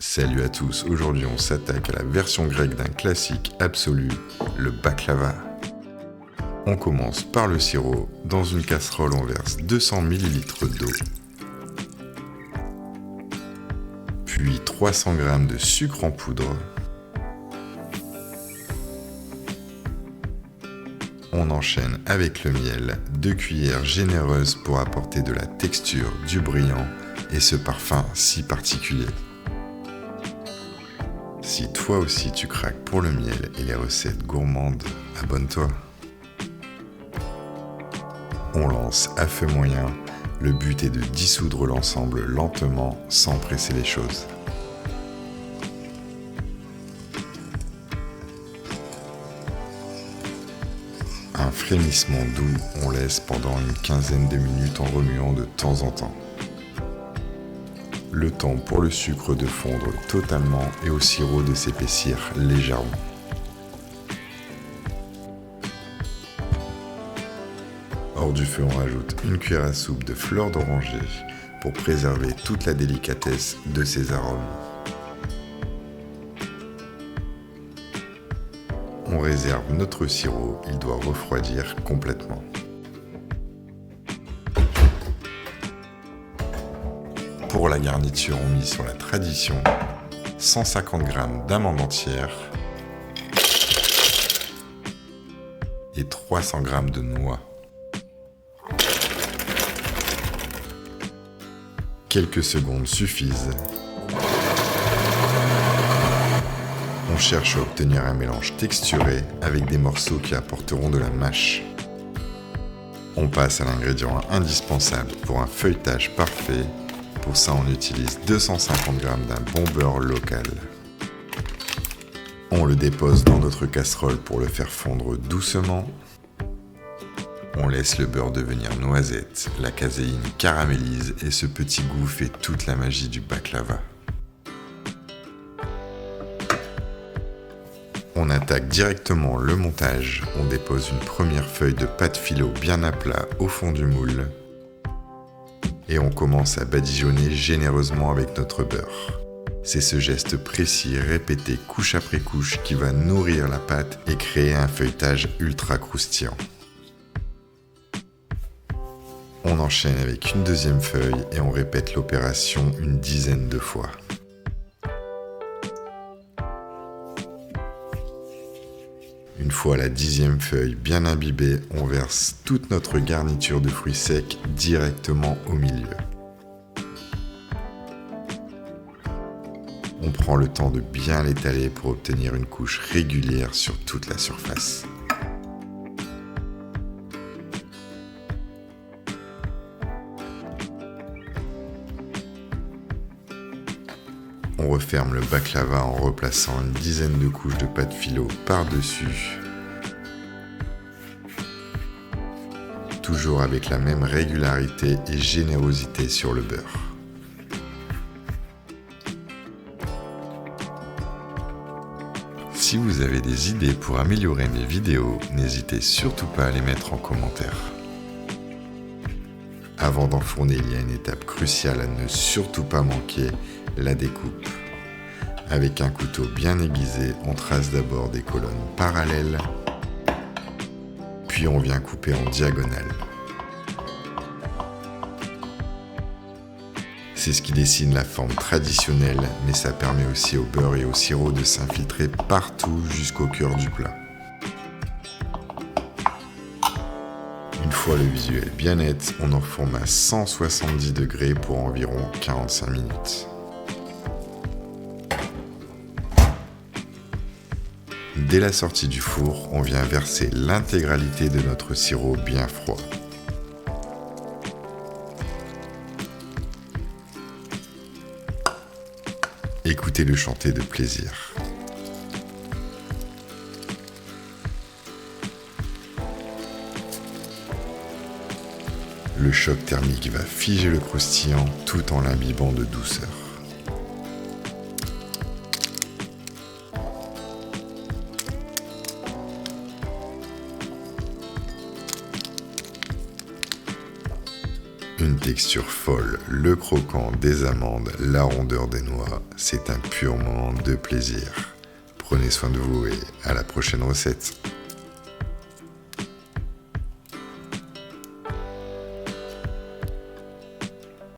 Salut à tous, aujourd'hui on s'attaque à la version grecque d'un classique absolu, le baklava. On commence par le sirop. Dans une casserole, on verse 200 ml d'eau, puis 300 g de sucre en poudre. On enchaîne avec le miel, 2 cuillères généreuses pour apporter de la texture, du brillant et ce parfum si particulier. Si toi aussi tu craques pour le miel et les recettes gourmandes, abonne-toi. On lance à feu moyen, le but est de dissoudre l'ensemble lentement sans presser les choses. Un frémissement doux, on laisse pendant une quinzaine de minutes en remuant de temps en temps. Le temps pour le sucre de fondre totalement et au sirop de s'épaissir légèrement. Hors du feu, on rajoute une cuillère à soupe de fleurs d'oranger pour préserver toute la délicatesse de ses arômes. On réserve notre sirop, il doit refroidir complètement. Pour la garniture, on mise sur la tradition 150 g d'amandes entières et 300 g de noix. Quelques secondes suffisent. On cherche à obtenir un mélange texturé avec des morceaux qui apporteront de la mâche. On passe à l'ingrédient indispensable pour un feuilletage parfait. Pour ça, on utilise 250 g d'un bon beurre local. On le dépose dans notre casserole pour le faire fondre doucement. On laisse le beurre devenir noisette, la caséine caramélise et ce petit goût fait toute la magie du baklava. On attaque directement le montage. On dépose une première feuille de pâte philo bien à plat au fond du moule. Et on commence à badigeonner généreusement avec notre beurre. C'est ce geste précis, répété couche après couche qui va nourrir la pâte et créer un feuilletage ultra croustillant. On enchaîne avec une deuxième feuille et on répète l'opération une dizaine de fois. Une fois la 10e feuille bien imbibée, on verse toute notre garniture de fruits secs directement au milieu. On prend le temps de bien l'étaler pour obtenir une couche régulière sur toute la surface. On referme le baklava en replaçant une dizaine de couches de pâte philo par-dessus. Toujours avec la même régularité et générosité sur le beurre. Si vous avez des idées pour améliorer mes vidéos, n'hésitez surtout pas à les mettre en commentaire. Avant d'enfourner, il y a une étape cruciale à ne surtout pas manquer, la découpe. Avec un couteau bien aiguisé, on trace d'abord des colonnes parallèles, puis on vient couper en diagonale. C'est ce qui dessine la forme traditionnelle, mais ça permet aussi au beurre et au sirop de s'infiltrer partout jusqu'au cœur du plat. Une fois le visuel bien net, on enfourne à 170 degrés pour environ 45 minutes. Dès la sortie du four, on vient verser l'intégralité de notre sirop bien froid. Écoutez-le chanter de plaisir. Le choc thermique va figer le croustillant tout en l'imbibant de douceur. Une une texture folle, le croquant des amandes, la rondeur des noix, c'est un pur moment de plaisir. Prenez soin de vous et à la prochaine recette.